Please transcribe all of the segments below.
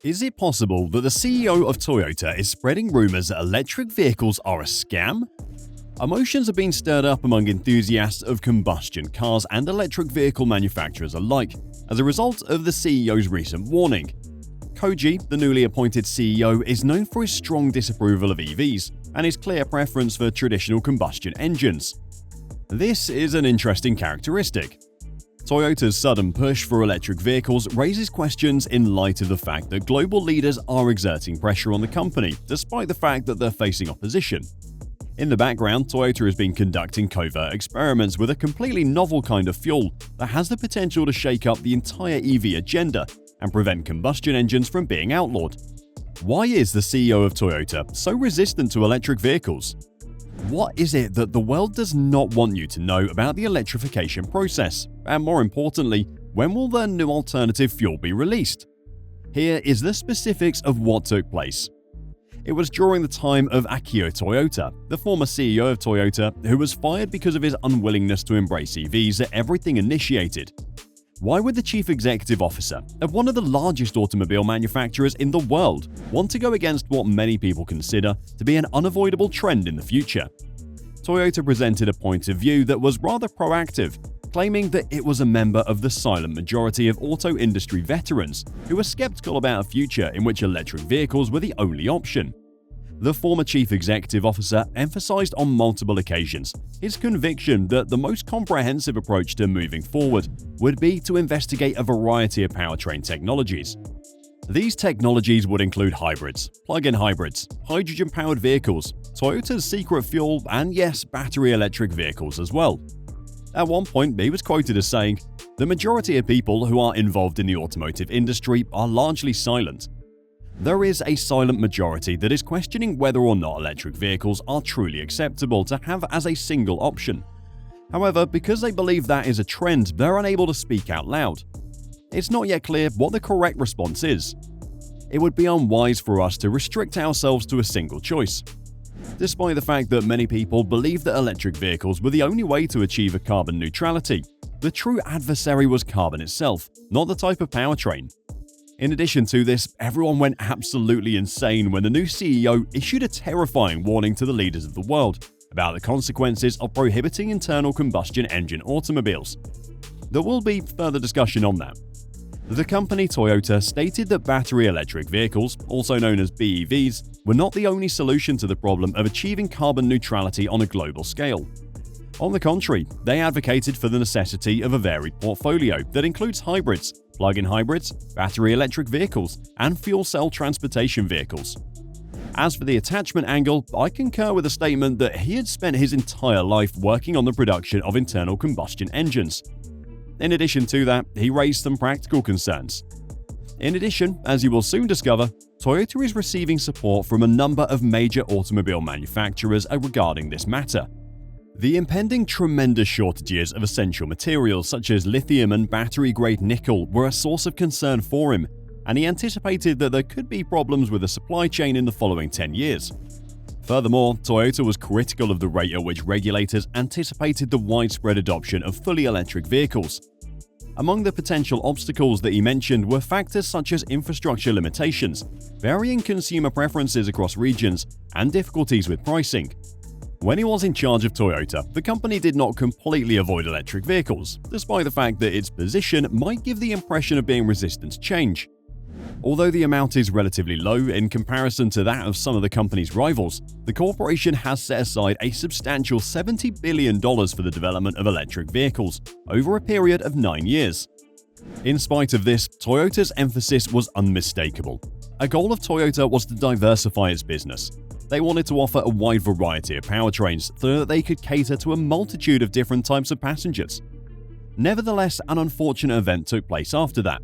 Is it possible that the CEO of Toyota is spreading rumors that electric vehicles are a scam? Emotions are being stirred up among enthusiasts of combustion cars and electric vehicle manufacturers alike as a result of the CEO's recent warning. Koji, the newly appointed CEO, is known for his strong disapproval of EVs and his clear preference for traditional combustion engines. This is an interesting characteristic. Toyota's sudden push for electric vehicles raises questions in light of the fact that global leaders are exerting pressure on the company, despite the fact that they're facing opposition. In the background, Toyota has been conducting covert experiments with a completely novel kind of fuel that has the potential to shake up the entire EV agenda and prevent combustion engines from being outlawed. Why is the CEO of Toyota so resistant to electric vehicles? What is it that the world does not want you to know about the electrification process? And more importantly, when will the new alternative fuel be released? Here is the specifics of what took place. It was during the time of Akio Toyoda, the former CEO of Toyota, who was fired because of his unwillingness to embrace EVs that everything initiated. Why would the chief executive officer of one of the largest automobile manufacturers in the world want to go against what many people consider to be an unavoidable trend in the future? Toyota presented a point of view that was rather proactive, claiming that it was a member of the silent majority of auto industry veterans who were skeptical about a future in which electric vehicles were the only option. The former chief executive officer emphasized on multiple occasions his conviction that the most comprehensive approach to moving forward would be to investigate a variety of powertrain technologies. These technologies would include hybrids, plug-in hybrids, hydrogen-powered vehicles, Toyota's secret fuel, and yes, battery electric vehicles as well. At one point, he was quoted as saying, "The majority of people who are involved in the automotive industry are largely silent. There is a silent majority that is questioning whether or not electric vehicles are truly acceptable to have as a single option. However, because they believe that is a trend, they're unable to speak out loud. It's not yet clear what the correct response is. It would be unwise for us to restrict ourselves to a single choice." Despite the fact that many people believe that electric vehicles were the only way to achieve a carbon neutrality, the true adversary was carbon itself, not the type of powertrain. In addition to this, everyone went absolutely insane when the new CEO issued a terrifying warning to the leaders of the world about the consequences of prohibiting internal combustion engine automobiles. There will be further discussion on that. The company Toyota stated that battery electric vehicles, also known as BEVs, were not the only solution to the problem of achieving carbon neutrality on a global scale. On the contrary, they advocated for the necessity of a varied portfolio that includes hybrids, plug-in hybrids, battery electric vehicles, and fuel cell transportation vehicles. As for the attachment angle, I concur with the statement that he had spent his entire life working on the production of internal combustion engines. In addition to that, he raised some practical concerns. In addition, as you will soon discover, Toyota is receiving support from a number of major automobile manufacturers regarding this matter. The impending tremendous shortages of essential materials such as lithium and battery-grade nickel were a source of concern for him, and he anticipated that there could be problems with the supply chain in the following 10 years. Furthermore, Toyota was critical of the rate at which regulators anticipated the widespread adoption of fully electric vehicles. Among the potential obstacles that he mentioned were factors such as infrastructure limitations, varying consumer preferences across regions, and difficulties with pricing. When he was in charge of Toyota, the company did not completely avoid electric vehicles, despite the fact that its position might give the impression of being resistant to change. Although the amount is relatively low in comparison to that of some of the company's rivals, the corporation has set aside a substantial $70 billion for the development of electric vehicles over a period of 9 years. In spite of this, Toyota's emphasis was unmistakable. A goal of Toyota was to diversify its business. They wanted to offer a wide variety of powertrains so that they could cater to a multitude of different types of passengers. Nevertheless, an unfortunate event took place after that.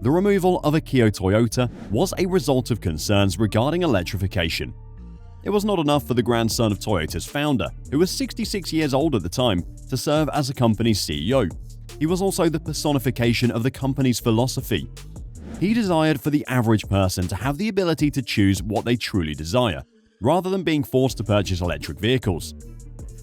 The removal of Akio Toyoda was a result of concerns regarding electrification. It was not enough for the grandson of Toyota's founder, who was 66 years old at the time, to serve as the company's CEO. He was also the personification of the company's philosophy. He desired for the average person to have the ability to choose what they truly desire, rather than being forced to purchase electric vehicles.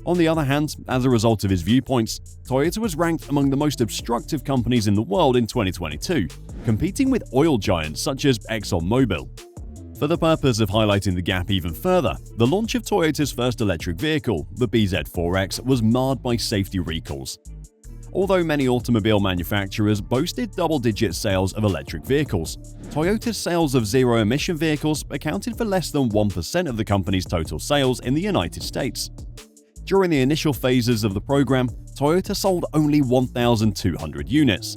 On the other hand, as a result of his viewpoints, Toyota was ranked among the most obstructive companies in the world in 2022, competing with oil giants such as ExxonMobil. For the purpose of highlighting the gap even further, the launch of Toyota's first electric vehicle, the BZ4X, was marred by safety recalls. Although many automobile manufacturers boasted double-digit sales of electric vehicles, Toyota's sales of zero-emission vehicles accounted for less than 1% of the company's total sales in the United States. During the initial phases of the program, Toyota sold only 1,200 units.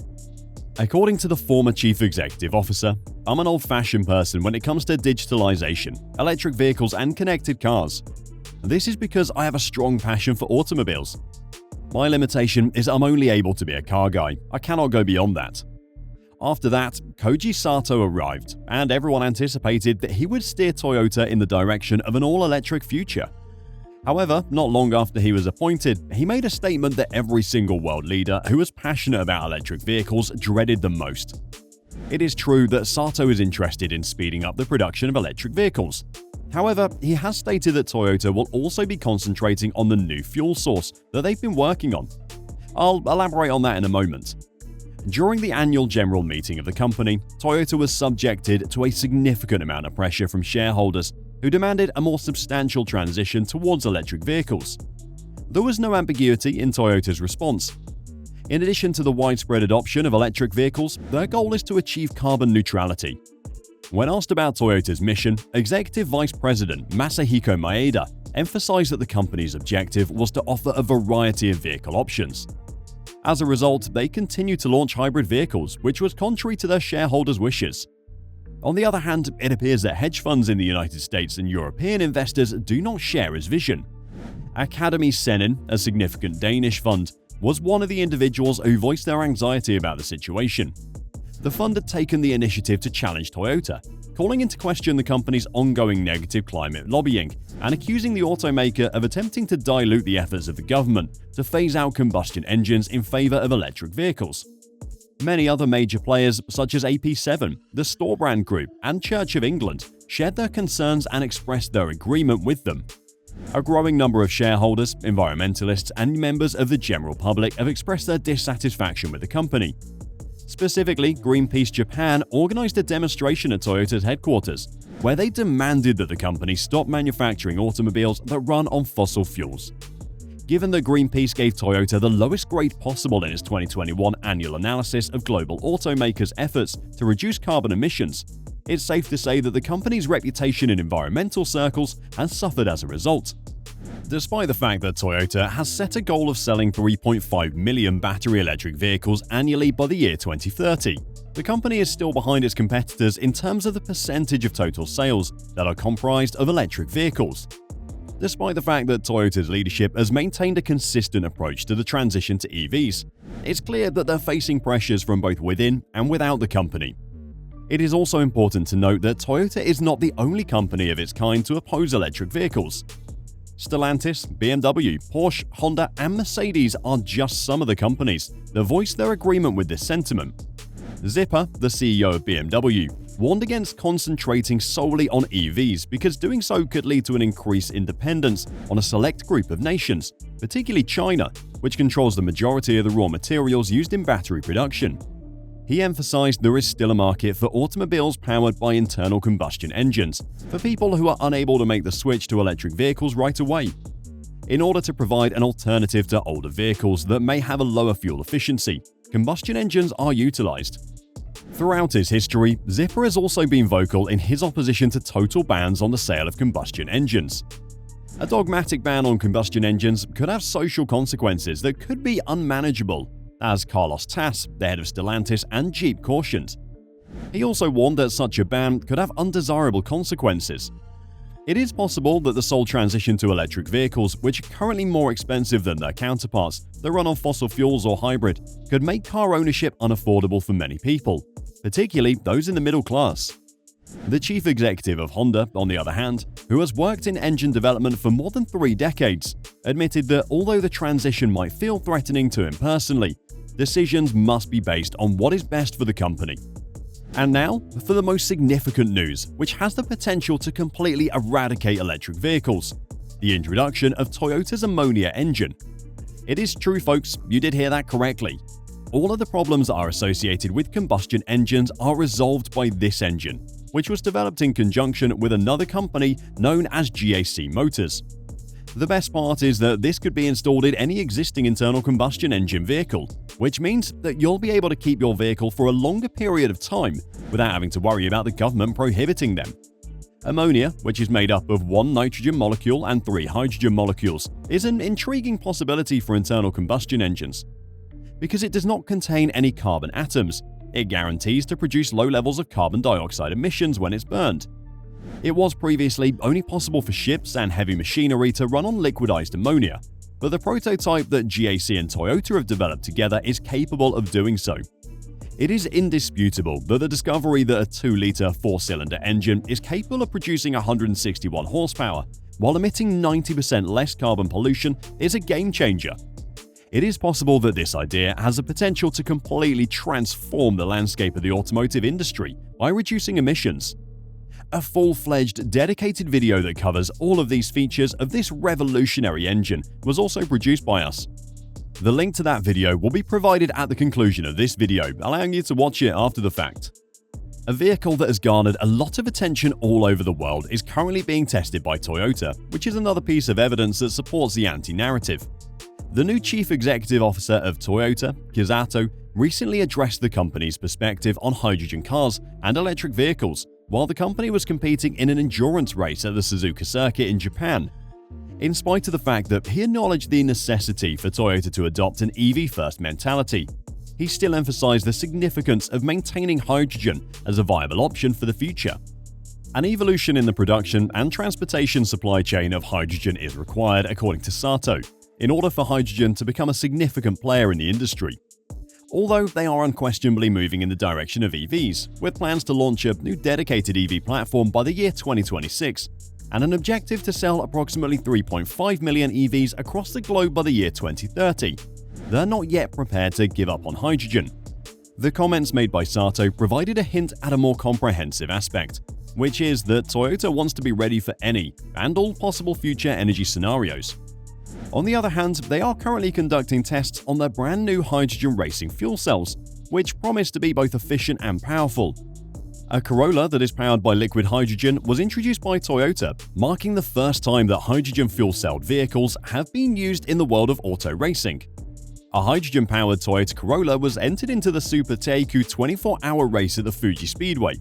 According to the former chief executive officer, "I'm an old-fashioned person when it comes to digitalization, electric vehicles and connected cars. This is because I have a strong passion for automobiles. My limitation is I'm only able to be a car guy. I cannot go beyond that." After that, Koji Sato arrived, and everyone anticipated that he would steer Toyota in the direction of an all-electric future. However, not long after he was appointed, he made a statement that every single world leader who was passionate about electric vehicles dreaded the most. It is true that Sato is interested in speeding up the production of electric vehicles. However, he has stated that Toyota will also be concentrating on the new fuel source that they've been working on. I'll elaborate on that in a moment. During the annual general meeting of the company, Toyota was subjected to a significant amount of pressure from shareholders who demanded a more substantial transition towards electric vehicles. There was no ambiguity in Toyota's response. In addition to the widespread adoption of electric vehicles, their goal is to achieve carbon neutrality. When asked about Toyota's mission, Executive Vice President Masahiko Maeda emphasized that the company's objective was to offer a variety of vehicle options. As a result, they continued to launch hybrid vehicles, which was contrary to their shareholders' wishes. On the other hand, it appears that hedge funds in the United States and European investors do not share his vision. Academy Senin, a significant Danish fund, was one of the individuals who voiced their anxiety about the situation. The fund had taken the initiative to challenge Toyota, calling into question the company's ongoing negative climate lobbying and accusing the automaker of attempting to dilute the efforts of the government to phase out combustion engines in favor of electric vehicles. Many other major players, such as AP7, the Storebrand Group, and Church of England, shared their concerns and expressed their agreement with them. A growing number of shareholders, environmentalists, and members of the general public have expressed their dissatisfaction with the company. Specifically, Greenpeace Japan organized a demonstration at Toyota's headquarters, where they demanded that the company stop manufacturing automobiles that run on fossil fuels. Given that Greenpeace gave Toyota the lowest grade possible in its 2021 annual analysis of global automakers' efforts to reduce carbon emissions, it's safe to say that the company's reputation in environmental circles has suffered as a result. Despite the fact that Toyota has set a goal of selling 3.5 million battery electric vehicles annually by the year 2030, the company is still behind its competitors in terms of the percentage of total sales that are comprised of electric vehicles. Despite the fact that Toyota's leadership has maintained a consistent approach to the transition to EVs, it's clear that they're facing pressures from both within and without the company. It is also important to note that Toyota is not the only company of its kind to oppose electric vehicles. Stellantis, BMW, Porsche, Honda, and Mercedes are just some of the companies that voiced their agreement with this sentiment. Zipper, the CEO of BMW, warned against concentrating solely on EVs because doing so could lead to an increase in dependence on a select group of nations, particularly China, which controls the majority of the raw materials used in battery production. He emphasized there is still a market for automobiles powered by internal combustion engines, for people who are unable to make the switch to electric vehicles right away. In order to provide an alternative to older vehicles that may have a lower fuel efficiency, combustion engines are utilized. Throughout his history, Zipper has also been vocal in his opposition to total bans on the sale of combustion engines. A dogmatic ban on combustion engines could have social consequences that could be unmanageable, as Carlos Tass, the head of Stellantis and Jeep, cautioned. He also warned that such a ban could have undesirable consequences. It is possible that the sole transition to electric vehicles, which are currently more expensive than their counterparts that run on fossil fuels or hybrid, could make car ownership unaffordable for many people, particularly those in the middle class. The chief executive of Honda, on the other hand, who has worked in engine development for more than 3 decades, admitted that although the transition might feel threatening to him personally, decisions must be based on what is best for the company. And now, for the most significant news, which has the potential to completely eradicate electric vehicles. the introduction of Toyota's ammonia engine. It is true, folks, you did hear that correctly. All of the problems that are associated with combustion engines are resolved by this engine, which was developed in conjunction with another company known as GAC Motors. The best part is that this could be installed in any existing internal combustion engine vehicle, which means that you'll be able to keep your vehicle for a longer period of time without having to worry about the government prohibiting them. Ammonia, which is made up of one nitrogen molecule and 3 hydrogen molecules, is an intriguing possibility for internal combustion engines. Because it does not contain any carbon atoms, it guarantees to produce low levels of carbon dioxide emissions when it's burned. It was previously only possible for ships and heavy machinery to run on liquidized ammonia, but the prototype that GAC and Toyota have developed together is capable of doing so. It is indisputable that the discovery that a 2-liter 4-cylinder engine is capable of producing 161 horsepower while emitting 90% less carbon pollution is a game changer. It is possible that this idea has the potential to completely transform the landscape of the automotive industry by reducing emissions. A full-fledged, dedicated video that covers all of these features of this revolutionary engine was also produced by us. The link to that video will be provided at the conclusion of this video, allowing you to watch it after the fact. A vehicle that has garnered a lot of attention all over the world is currently being tested by Toyota, which is another piece of evidence that supports the anti-narrative. The new Chief Executive Officer of Toyota, Kizato, recently addressed the company's perspective on hydrogen cars and electric vehicles while the company was competing in an endurance race at the Suzuka circuit in Japan. In spite of the fact that he acknowledged the necessity for Toyota to adopt an EV-first mentality, he still emphasized the significance of maintaining hydrogen as a viable option for the future. An evolution in the production and transportation supply chain of hydrogen is required, according to Sato, in order for hydrogen to become a significant player in the industry. Although they are unquestionably moving in the direction of EVs, with plans to launch a new dedicated EV platform by the year 2026, and an objective to sell approximately 3.5 million EVs across the globe by the year 2030, they're not yet prepared to give up on hydrogen. The comments made by Sato provided a hint at a more comprehensive aspect, which is that Toyota wants to be ready for any and all possible future energy scenarios. On the other hand, they are currently conducting tests on their brand new hydrogen racing fuel cells, which promise to be both efficient and powerful. A Corolla that is powered by liquid hydrogen was introduced by Toyota, marking the first time that hydrogen fuel-celled vehicles have been used in the world of auto racing. A hydrogen-powered Toyota Corolla was entered into the Super Teiku 24-hour race at the Fuji Speedway.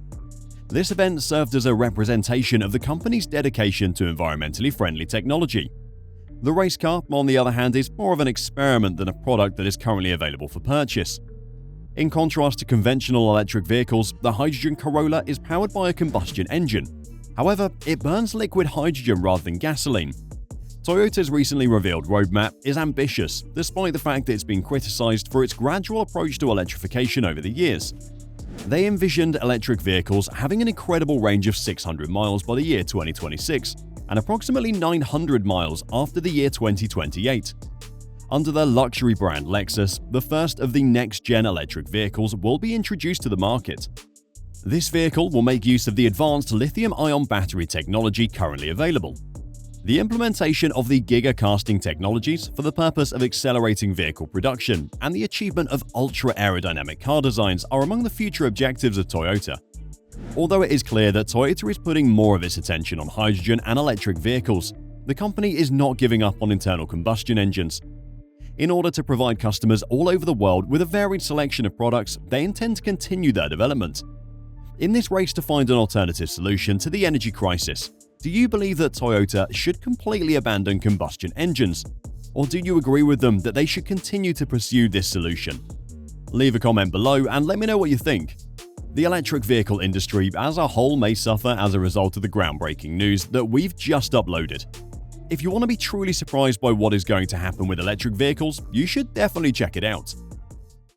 This event served as a representation of the company's dedication to environmentally friendly technology. The race car, on the other hand, is more of an experiment than a product that is currently available for purchase. In contrast to conventional electric vehicles, the hydrogen Corolla is powered by a combustion engine. However, it burns liquid hydrogen rather than gasoline. Toyota's recently revealed roadmap is ambitious, despite the fact that it's been criticized for its gradual approach to electrification over the years. They envisioned electric vehicles having an incredible range of 600 miles by the year 2026, and approximately 900 miles after the year 2028. Under their luxury brand Lexus, the first of the next-gen electric vehicles will be introduced to the market. This vehicle will make use of the advanced lithium-ion battery technology currently available. The implementation of the gigacasting technologies for the purpose of accelerating vehicle production and the achievement of ultra-aerodynamic car designs are among the future objectives of Toyota. Although it is clear that Toyota is putting more of its attention on hydrogen and electric vehicles, the company is not giving up on internal combustion engines. In order to provide customers all over the world with a varied selection of products, they intend to continue their development. In this race to find an alternative solution to the energy crisis, do you believe that Toyota should completely abandon combustion engines? Or do you agree with them that they should continue to pursue this solution? Leave a comment below and let me know what you think. The electric vehicle industry as a whole may suffer as a result of the groundbreaking news that we've just uploaded. If you want to be truly surprised by what is going to happen with electric vehicles, you should definitely check it out.